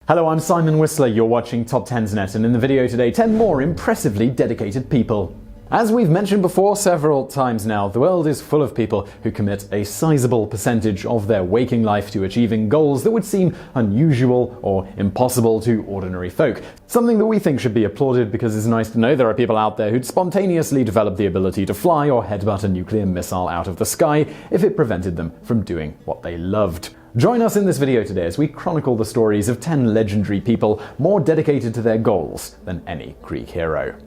Hello, I'm Simon Whistler, you're watching TopTenzNet, and in the video today, 10 more impressively dedicated people. As we've mentioned before several times now, the world is full of people who commit a sizable percentage of their waking life to achieving goals that would seem unusual or impossible to ordinary folk. Something that we think should be applauded because it's nice to know there are people out there who'd spontaneously develop the ability to fly or headbutt a nuclear missile out of the sky if it prevented them from doing what they loved. Join us in this video today as we chronicle the stories of 10 legendary people more dedicated to their goals than any Greek hero.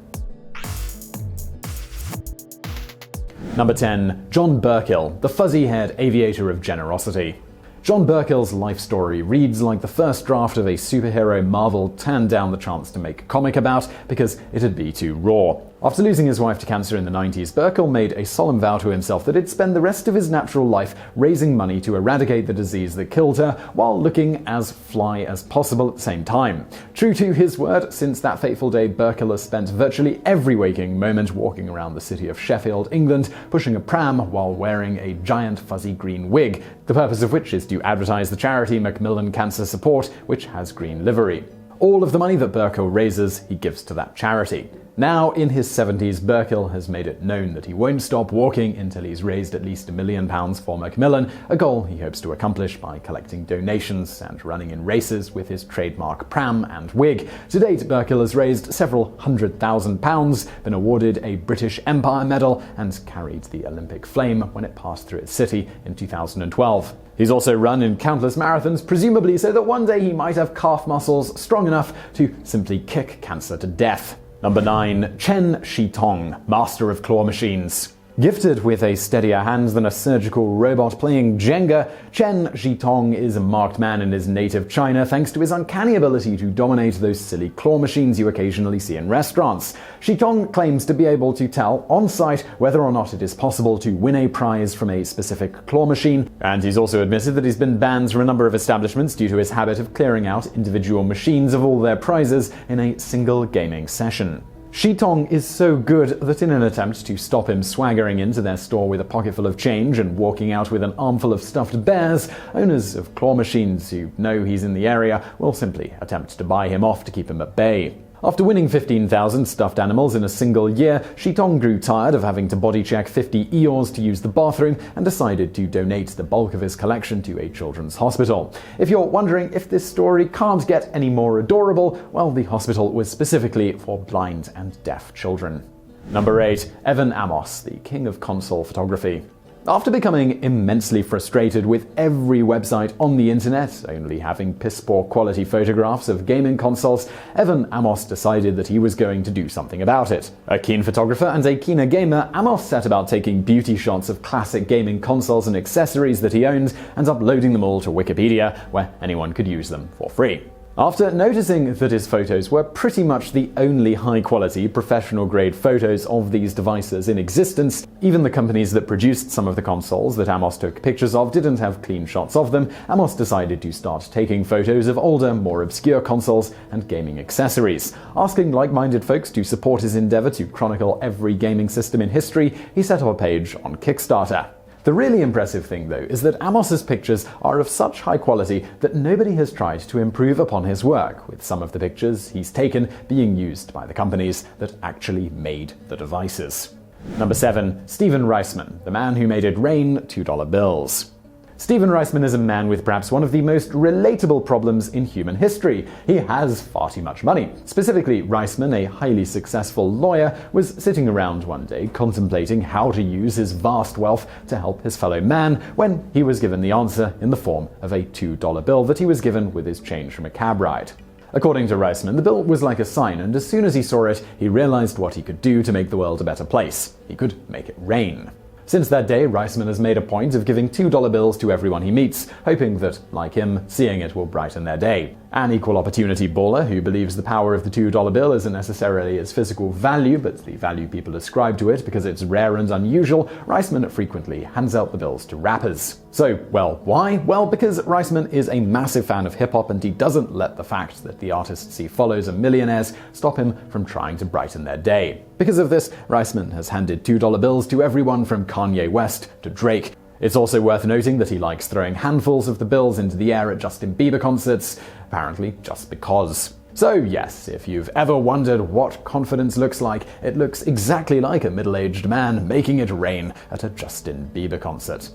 Number 10. John Burkhill, the fuzzy-haired aviator of generosity. John Burkhill's life story reads like the first draft of a superhero Marvel turned down the chance to make a comic about because it'd be too raw. After losing his wife to cancer in the 90s, Burkhill made a solemn vow to himself that he'd spend the rest of his natural life raising money to eradicate the disease that killed her while looking as fly as possible at the same time. True to his word, since that fateful day, Burkhill has spent virtually every waking moment walking around the city of Sheffield, England, pushing a pram while wearing a giant fuzzy green wig, the purpose of which is to advertise the charity Macmillan Cancer Support, which has green livery. All of the money that Burkhill raises, he gives to that charity. Now, in his 70s, Burkhill has made it known that he won't stop walking until he's raised at least £1 million for Macmillan, a goal he hopes to accomplish by collecting donations and running in races with his trademark pram and wig. To date, Burkhill has raised several £100,000, been awarded a British Empire Medal, and carried the Olympic flame when it passed through its city in 2012. He's also run in countless marathons, presumably so that one day he might have calf muscles strong enough to simply kick cancer to death. Number 9. Chen Zhitong, master of claw machines. Gifted with a steadier hand than a surgical robot playing Jenga, Chen Zhitong is a marked man in his native China thanks to his uncanny ability to dominate those silly claw machines you occasionally see in restaurants. Zhitong claims to be able to tell on site whether or not it is possible to win a prize from a specific claw machine, and he's also admitted that he's been banned from a number of establishments due to his habit of clearing out individual machines of all their prizes in a single gaming session. Zhitong is so good that in an attempt to stop him swaggering into their store with a pocketful of change and walking out with an armful of stuffed bears, owners of claw machines who know he's in the area will simply attempt to buy him off to keep him at bay. After winning 15,000 stuffed animals in a single year, Zhitong grew tired of having to body check 50 Eeyores to use the bathroom and decided to donate the bulk of his collection to a children's hospital. If you're wondering if this story can't get any more adorable, well, the hospital was specifically for blind and deaf children. Number 8. Evan Amos, the king of console photography. After becoming immensely frustrated with every website on the internet only having piss-poor quality photographs of gaming consoles, Evan Amos decided that he was going to do something about it. A keen photographer and a keener gamer, Amos set about taking beauty shots of classic gaming consoles and accessories that he owned and uploading them all to Wikipedia, where anyone could use them for free. After noticing that his photos were pretty much the only high-quality, professional-grade photos of these devices in existence, even the companies that produced some of the consoles that Amos took pictures of didn't have clean shots of them, Amos decided to start taking photos of older, more obscure consoles and gaming accessories. Asking like-minded folks to support his endeavor to chronicle every gaming system in history, he set up a page on Kickstarter. The really impressive thing, though, is that Amos's pictures are of such high quality that nobody has tried to improve upon his work, with some of the pictures he's taken being used by the companies that actually made the devices. Number 7. Steven Reisman, the man who made it rain $2 bills. Steven Reisman is a man with perhaps one of the most relatable problems in human history. He has far too much money. Specifically, Reisman, a highly successful lawyer, was sitting around one day contemplating how to use his vast wealth to help his fellow man when he was given the answer in the form of a $2 bill that he was given with his change from a cab ride. According to Reisman, the bill was like a sign, and as soon as he saw it, he realized what he could do to make the world a better place. He could make it rain. Since that day, Reisman has made a point of giving $2 bills to everyone he meets, hoping that, like him, seeing it will brighten their day. An equal opportunity baller who believes the power of the $2 bill isn't necessarily its physical value, but the value people ascribe to it because it's rare and unusual, Reisman frequently hands out the bills to rappers. So, well, why? Well, because Reisman is a massive fan of hip-hop and he doesn't let the fact that the artists he follows are millionaires stop him from trying to brighten their day. Because of this, Reisman has handed $2 bills to everyone from Kanye West to Drake. It's also worth noting that he likes throwing handfuls of the bills into the air at Justin Bieber concerts, apparently just because. So yes, if you've ever wondered what confidence looks like, it looks exactly like a middle-aged man making it rain at a Justin Bieber concert.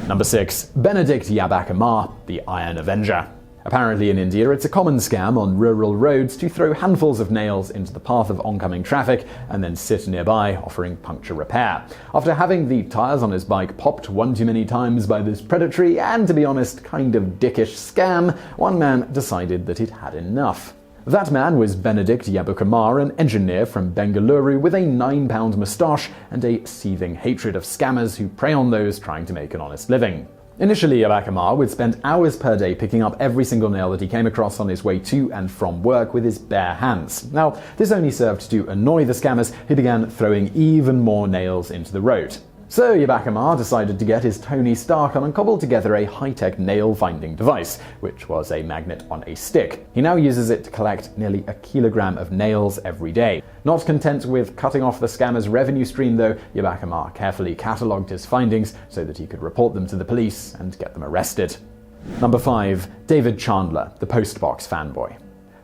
Number 6. Benedict Jebakumar, the Iron Avenger. Apparently in India, it's a common scam on rural roads to throw handfuls of nails into the path of oncoming traffic and then sit nearby offering puncture repair. After having the tires on his bike popped one too many times by this predatory and, to be honest, kind of dickish scam, one man decided that he'd had enough. That man was Benedict Jebakumar, an engineer from Bengaluru with a 9-pound moustache and a seething hatred of scammers who prey on those trying to make an honest living. Initially, Jebakumar would spend hours per day picking up every single nail that he came across on his way to and from work with his bare hands. Now, this only served to annoy the scammers, who began throwing even more nails into the road. So Jebakumar decided to get his Tony Stark on and cobbled together a high-tech nail-finding device, which was a magnet on a stick. He now uses it to collect nearly a kilogram of nails every day. Not content with cutting off the scammer's revenue stream, though, Jebakumar carefully catalogued his findings so that he could report them to the police and get them arrested. Number 5. David Chandler, the postbox fanboy.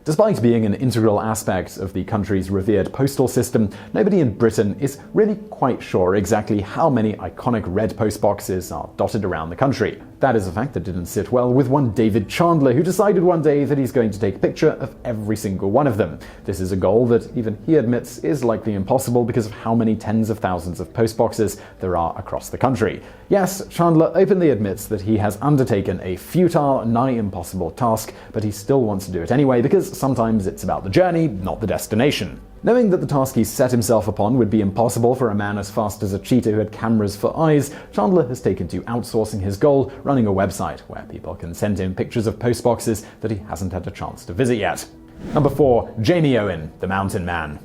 Despite being an integral aspect of the country's revered postal system, nobody in Britain is really quite sure exactly how many iconic red postboxes are dotted around the country. That is a fact that didn't sit well with one David Chandler, who decided one day that he's going to take a picture of every single one of them. This is a goal that even he admits is likely impossible because of how many tens of thousands of postboxes there are across the country. Yes, Chandler openly admits that he has undertaken a futile, nigh impossible task, but he still wants to do it anyway because sometimes it's about the journey, not the destination. Knowing that the task he set himself upon would be impossible for a man as fast as a cheetah who had cameras for eyes, Chandler has taken to outsourcing his goal, running a website where people can send him pictures of postboxes that he hasn't had a chance to visit yet. Number 4. Jamie Owen, the Mountain Man.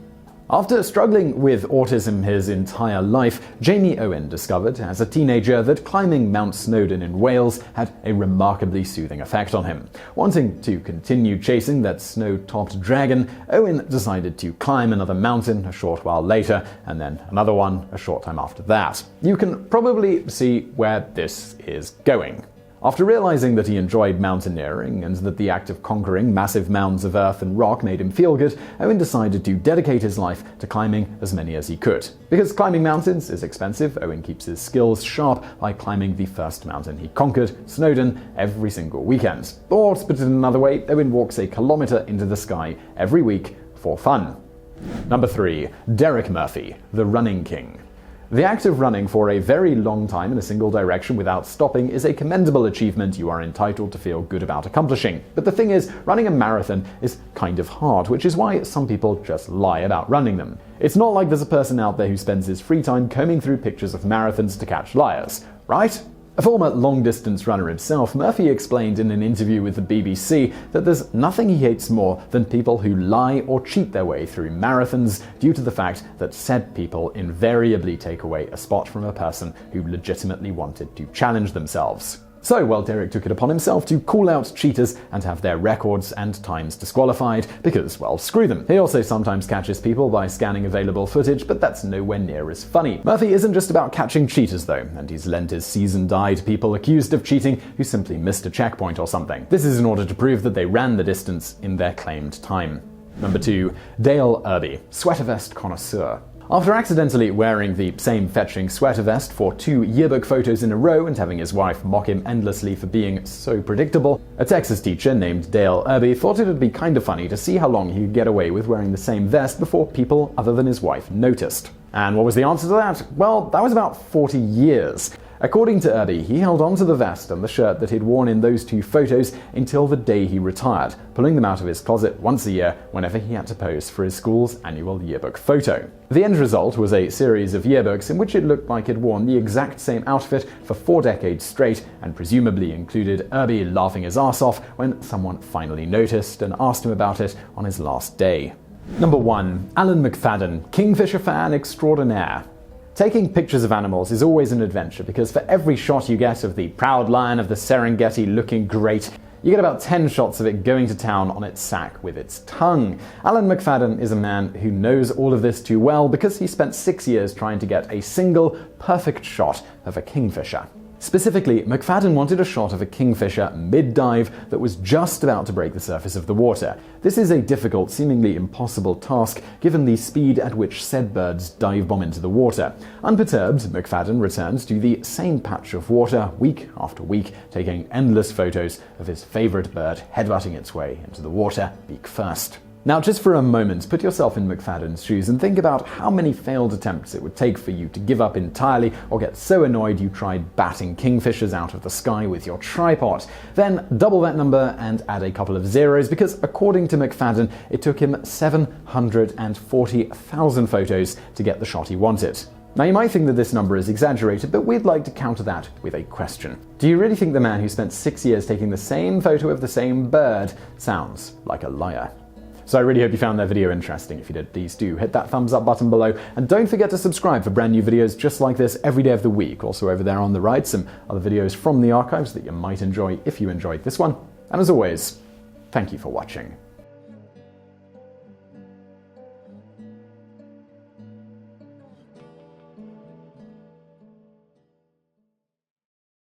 After struggling with autism his entire life, Jamie Owen discovered as a teenager that climbing Mount Snowdon in Wales had a remarkably soothing effect on him. Wanting to continue chasing that snow-topped dragon, Owen decided to climb another mountain a short while later, and then another one a short time after that. You can probably see where this is going. After realizing that he enjoyed mountaineering and that the act of conquering massive mounds of earth and rock made him feel good, Owen decided to dedicate his life to climbing as many as he could. Because climbing mountains is expensive, Owen keeps his skills sharp by climbing the first mountain he conquered, Snowdon, every single weekend. Or, to put it another way, Owen walks a kilometer into the sky every week for fun. Number 3. Derek Murphy, the Running King. The act of running for a very long time in a single direction without stopping is a commendable achievement you are entitled to feel good about accomplishing. But the thing is, running a marathon is kind of hard, which is why some people just lie about running them. It's not like there's a person out there who spends his free time combing through pictures of marathons to catch liars, right? A former long-distance runner himself, Murphy explained in an interview with the BBC that there's nothing he hates more than people who lie or cheat their way through marathons due to the fact that said people invariably take away a spot from a person who legitimately wanted to challenge themselves. So, Derek took it upon himself to call out cheaters and have their records and times disqualified because, screw them. He also sometimes catches people by scanning available footage, but that's nowhere near as funny. Murphy isn't just about catching cheaters though, and he's lent his seasoned eye to people accused of cheating who simply missed a checkpoint or something. This is in order to prove that they ran the distance in their claimed time. Number 2. Dale Irby, sweater vest connoisseur. After accidentally wearing the same fetching sweater vest for 2 yearbook photos in a row and having his wife mock him endlessly for being so predictable, a Texas teacher named Dale Irby thought it would be kind of funny to see how long he could get away with wearing the same vest before people other than his wife noticed. And what was the answer to that? Well, that was about 40 years. According to Irby, he held on to the vest and the shirt that he'd worn in those 2 photos until the day he retired, pulling them out of his closet once a year whenever he had to pose for his school's annual yearbook photo. The end result was a series of yearbooks in which it looked like he'd worn the exact same outfit for 4 decades straight, and presumably included Irby laughing his ass off when someone finally noticed and asked him about it on his last day. Number 1. Alan McFadyen, Kingfisher fan extraordinaire. Taking pictures of animals is always an adventure because for every shot you get of the proud lion of the Serengeti looking great, you get about 10 shots of it going to town on its sack with its tongue. Alan McFadyen is a man who knows all of this too well because he spent 6 years trying to get a single perfect shot of a kingfisher. Specifically, McFadyen wanted a shot of a kingfisher mid-dive that was just about to break the surface of the water. This is a difficult, seemingly impossible task given the speed at which said birds dive bomb into the water. Unperturbed, McFadyen returned to the same patch of water week after week, taking endless photos of his favorite bird headbutting its way into the water, beak first. Now, just for a moment, put yourself in McFadyen's shoes and think about how many failed attempts it would take for you to give up entirely or get so annoyed you tried batting kingfishers out of the sky with your tripod. Then double that number and add a couple of zeros because, according to McFadyen, it took him 740,000 photos to get the shot he wanted. Now, you might think that this number is exaggerated, but we'd like to counter that with a question. Do you really think the man who spent 6 years taking the same photo of the same bird sounds like a liar? So I really hope you found that video interesting. If you did, please do hit that thumbs up button below, and don't forget to subscribe for brand new videos just like this every day of the week. Also over there on the right, some other videos from the archives that you might enjoy if you enjoyed this one. And as always, thank you for watching.